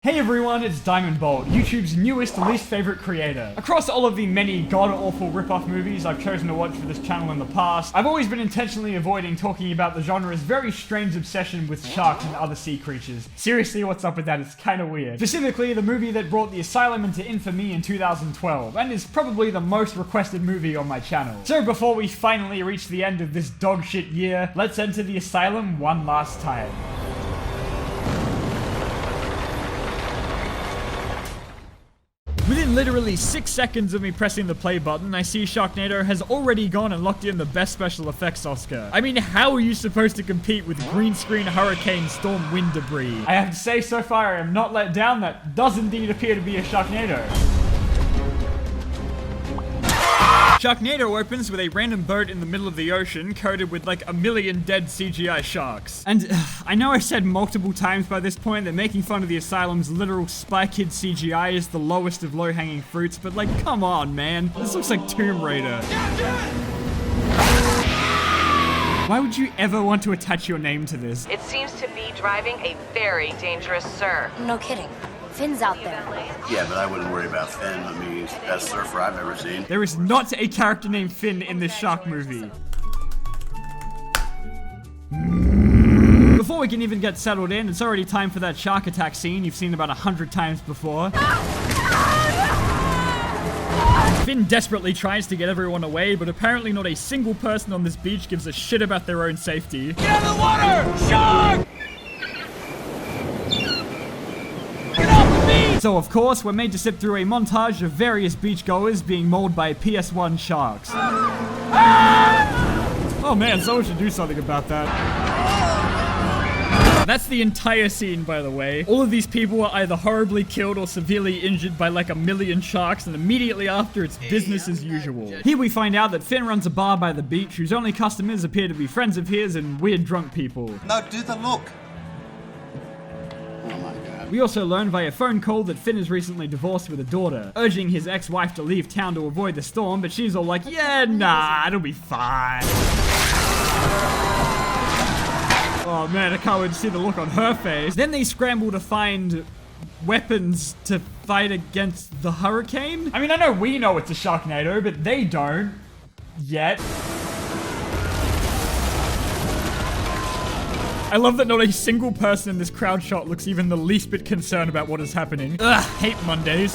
Hey everyone, it's Diamondbolt, YouTube's newest least favorite creator. Across all of the many god-awful rip-off movies I've chosen to watch for this channel in the past, I've always been intentionally avoiding talking about the genre's very strange obsession with sharks and other sea creatures. Seriously, what's up with that? It's kinda weird. Specifically, the movie that brought The Asylum into infamy in 2012, and is probably the most requested movie on my channel. So before we finally reach the end of this dogshit year, let's enter The Asylum one last time. Within literally 6 seconds of me pressing the play button, I see Sharknado has already gone and locked in the Best Special Effects Oscar. I mean, how are you supposed to compete with green screen, hurricane, storm, wind debris? I have to say, so far I am not let down. That does indeed appear to be a Sharknado. Sharknado opens with a random boat in the middle of the ocean coated with like a million dead CGI sharks. And I know I've said multiple times by this point that making fun of the Asylum's literal Spy Kids CGI is the lowest of low-hanging fruits, but like, come on, man. This looks like Tomb Raider. Why would you ever want to attach your name to this? It seems to be driving a very dangerous surf. No kidding. Finn's out there. Yeah, but I wouldn't worry about Finn. I mean, he's the best surfer I've ever seen. There is not a character named Finn in this shark movie. Before we can even get settled in, it's already time for that shark attack scene you've seen about 100 times before. Finn desperately tries to get everyone away, but apparently not a single person on this beach gives a shit about their own safety. Get out of the water! Shark! So of course, we're made to sit through a montage of various beachgoers being mauled by PS1 sharks. Oh man, someone should do something about that. That's the entire scene, by the way. All of these people are either horribly killed or severely injured by like a million sharks, and immediately after, it's business as usual. Here we find out that Finn runs a bar by the beach whose only customers appear to be friends of his and weird drunk people. No, do the look. We also learn via phone call that Finn is recently divorced with a daughter, urging his ex-wife to leave town to avoid the storm, but she's all like, yeah, nah, it'll be fine. Oh man, I can't wait to see the look on her face. Then they scramble to find weapons to fight against the hurricane. I mean, I know we know it's a Sharknado, but they don't. Yet. I love that not a single person in this crowd shot looks even the least bit concerned about what is happening. Ugh, hate Mondays.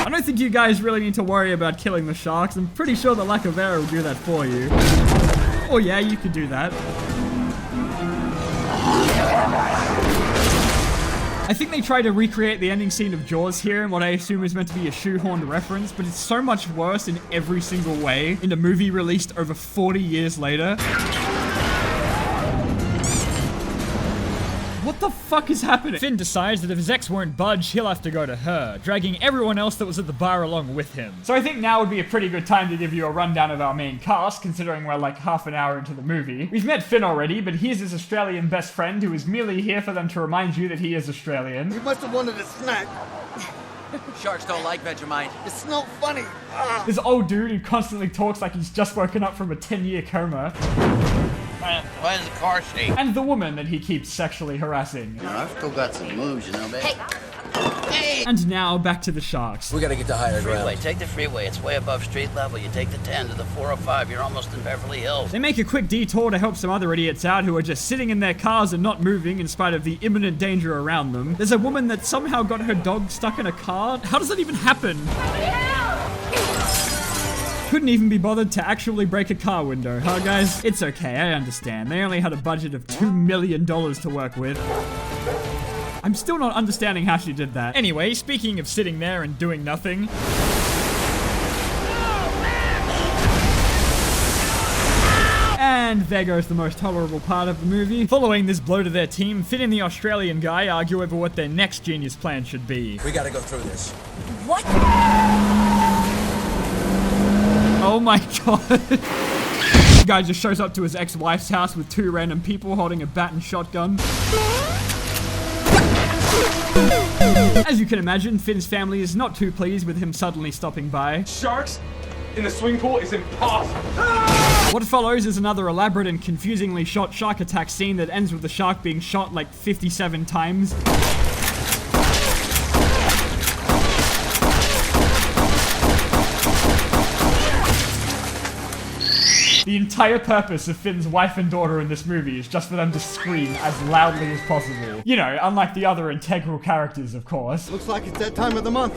I don't think you guys really need to worry about killing the sharks. I'm pretty sure the lack of air will do that for you. Oh yeah, you could do that. I think they tried to recreate the ending scene of Jaws here in what I assume is meant to be a shoehorned reference, but it's so much worse in every single way in a movie released over 40 years later. What the fuck is happening? Finn decides that if his ex won't budge, he'll have to go to her, dragging everyone else that was at the bar along with him. So I think now would be a pretty good time to give you a rundown of our main cast, considering we're like half an hour into the movie. We've met Finn already, but here's his Australian best friend who is merely here for them to remind you that he is Australian. You must have wanted a snack. Sharks don't like Vegemite. It's not funny. This old dude who constantly talks like he's just woken up from a 10-year coma. Why does the car shake? And the woman that he keeps sexually harassing. You know, I've still got some moves, you know, babe. Hey! And now, back to the sharks. We gotta get to higher Freeway, ground. take the freeway. It's way above street level. You take the 10 to the 405. You're almost in Beverly Hills. They make a quick detour to help some other idiots out who are just sitting in their cars and not moving in spite of the imminent danger around them. There's a woman that somehow got her dog stuck in a car. How does that even happen? Couldn't even be bothered to actually break a car window, huh guys? It's okay, I understand. They only had a budget of $2 million to work with. I'm still not understanding how she did that. Anyway, speaking of sitting there and doing nothing. And there goes the most tolerable part of the movie. Following this blow to their team, Finn and the Australian guy argue over what their next genius plan should be. We gotta go through this. What? Oh my god. The guy just shows up to his ex-wife's house with 2 random people holding a bat and shotgun. As you can imagine, Finn's family is not too pleased with him suddenly stopping by. Sharks in the swimming pool is impossible. What follows is another elaborate and confusingly shot shark attack scene that ends with the shark being shot like 57 times. The entire purpose of Finn's wife and daughter in this movie is just for them to scream as loudly as possible. You know, unlike the other integral characters, of course. Looks like it's that time of the month.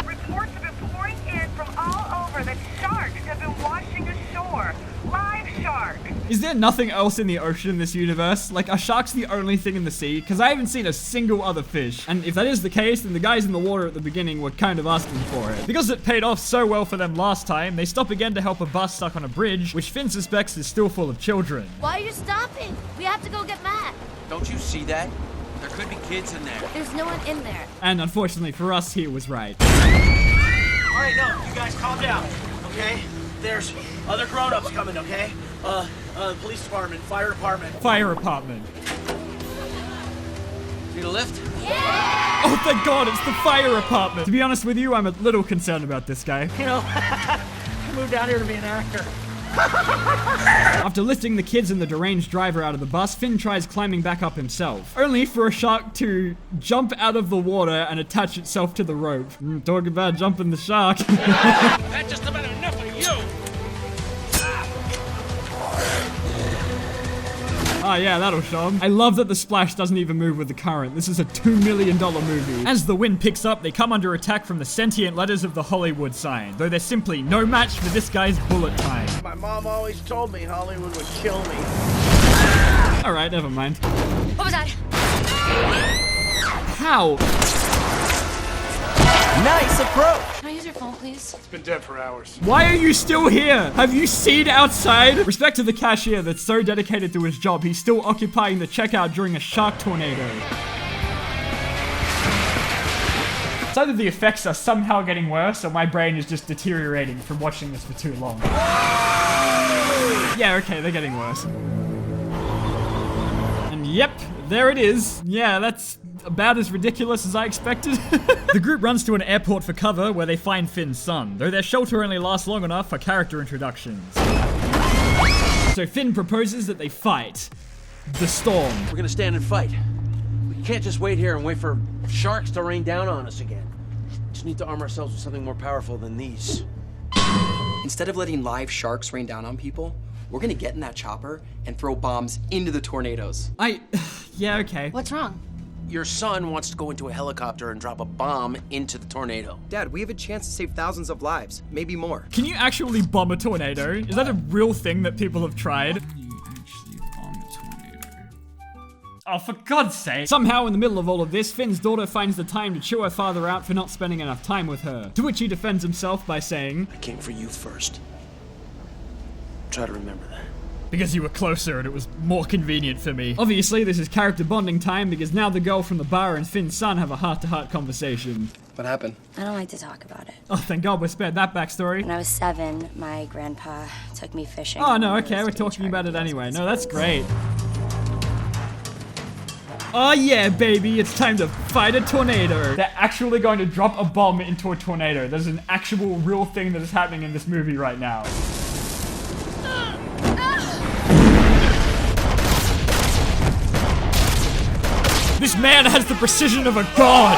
Reports have been pouring in from all over that sharks have been washing ashore. Live shark. Is there nothing else in the ocean in this universe? Like, are sharks the only thing in the sea? Because I haven't seen a single other fish. And if that is the case, then the guys in the water at the beginning were kind of asking for it. Because it paid off so well for them last time, they stop again to help a bus stuck on a bridge, which Finn suspects is still full of children. Why are you stopping? We have to go get Matt. Don't you see that? There could be kids in there. There's no one in there. And unfortunately for us, he was right. All right, no, you guys calm down, okay? There's other grown-ups coming, okay? Police department, fire department. Fire apartment. Need a lift? Oh, thank God, it's the fire apartment. To be honest with you, I'm a little concerned about this guy. You know, I moved down here to be an actor. After lifting the kids and the deranged driver out of the bus, Finn tries climbing back up himself, only for a shark to jump out of the water and attach itself to the rope. Talk about jumping the shark. That's just about enough of you. Oh yeah, that'll show him. I love that the splash doesn't even move with the current. This is a $2 million movie. As the wind picks up, they come under attack from the sentient letters of the Hollywood sign, though they're simply no match for this guy's bullet time. My mom always told me Hollywood would kill me. Alright, never mind. What was that? How? Nice approach. Can I use your phone, please? It's been dead for hours. Why are you still here? Have you seen outside? Respect to the cashier that's so dedicated to his job, he's still occupying the checkout during a shark tornado. It's either the effects are somehow getting worse, or my brain is just deteriorating from watching this for too long. Yeah, okay, they're getting worse. And yep, there it is. Yeah, that's about as ridiculous as I expected. The group runs to an airport for cover where they find Finn's son, though their shelter only lasts long enough for character introductions. So Finn proposes that they fight the storm. We're gonna stand and fight. We can't just wait here and wait for sharks to rain down on us again. Just need to arm ourselves with something more powerful than these. Instead of letting live sharks rain down on people, we're gonna get in that chopper and throw bombs into the tornadoes. Yeah, okay. What's wrong? Your son wants to go into a helicopter and drop a bomb into the tornado. Dad, we have a chance to save thousands of lives, maybe more. Can you actually bomb a tornado? Is that a real thing that people have tried? Oh, for God's sake. Somehow, in the middle of all of this, Finn's daughter finds the time to chew her father out for not spending enough time with her. To which he defends himself by saying, I came for you first. Try to remember that. because you were closer and it was more convenient for me. Obviously, this is character bonding time because now the girl from the bar and Finn's son have a heart-to-heart conversation. What happened? I don't like to talk about it. Oh, thank God we're spared that backstory. When I was 7, my grandpa took me fishing. Oh, no, okay, we're talking about it anyway. No, that's great. Oh yeah, baby, it's time to fight a tornado. They're actually going to drop a bomb into a tornado. There's an actual real thing that is happening in this movie right now. This man has the precision of a god.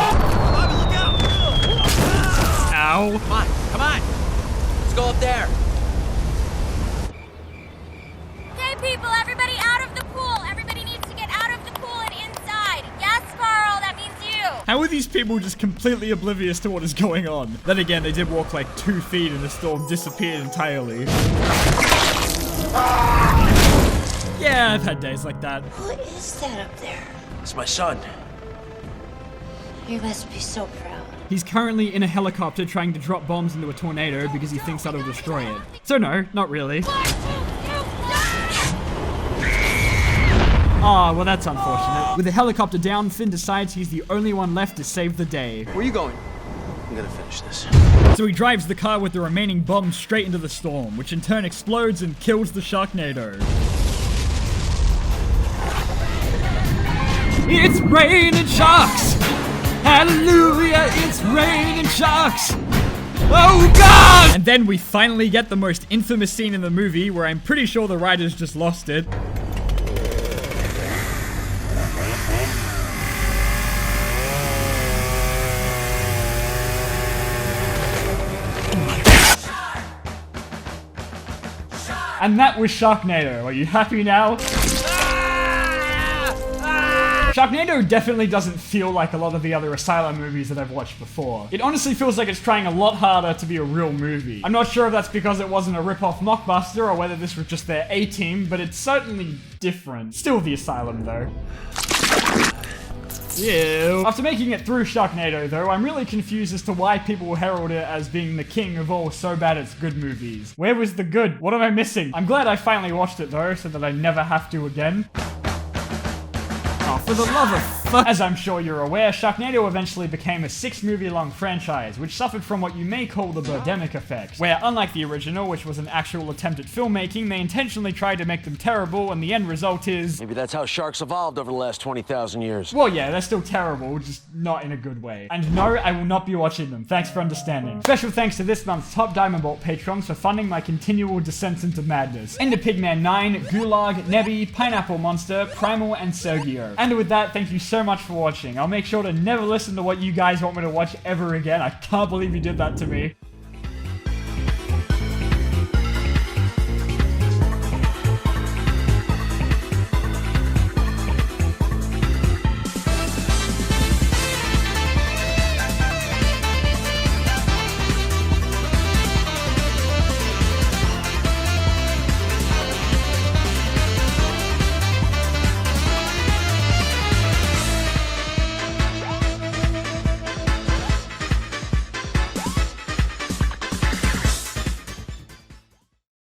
Ow. Come on. Let's go up there. Hey people, everybody out of the pool. Everybody needs to get out of the pool and inside. Yes, Carl, that means you. How are these people just completely oblivious to what is going on? Then again, they did walk like 2 feet and the storm disappeared entirely. Yeah, I've had days like that. Who is that up there? It's my son. You must be so proud. He's currently in a helicopter trying to drop bombs into a tornado because he thinks that'll destroy it. So no, not really. Ah, well that's unfortunate. With the helicopter down, Finn decides he's the only one left to save the day. Where are you going? I'm gonna finish this. So he drives the car with the remaining bombs straight into the storm, which in turn explodes and kills the Sharknado. It's raining sharks! Hallelujah, it's raining sharks! Oh god! And then we finally get the most infamous scene in the movie where I'm pretty sure the writers just lost it. And that was Sharknado. Are you happy now? Sharknado definitely doesn't feel like a lot of the other Asylum movies that I've watched before. It honestly feels like it's trying a lot harder to be a real movie. I'm not sure if that's because it wasn't a rip-off mockbuster or whether this was just their A-team, but it's certainly different. Still the Asylum though. Ew. After making it through Sharknado though, I'm really confused as to why people herald it as being the king of all so bad it's good movies. Where was the good? What am I missing? I'm glad I finally watched it though, so that I never have to again. Oh, for the love of fuck. As I'm sure you're aware, Sharknado eventually became a 6-movie-long franchise, which suffered from what you may call the Birdemic effect, where unlike the original, which was an actual attempt at filmmaking, they intentionally tried to make them terrible, and the end result is... Maybe that's how sharks evolved over the last 20,000 years. Well, yeah, they're still terrible, just not in a good way. And no, I will not be watching them. Thanks for understanding. Special thanks to this month's top Diamondbolt patrons for funding my continual descent into madness. Ender Pigman 9, Gulag, Nebby, Pineapple Monster, Primal, and Sergio. And with that, thank you so much for watching. I'll make sure to never listen to what you guys want me to watch ever again. I can't believe you did that to me.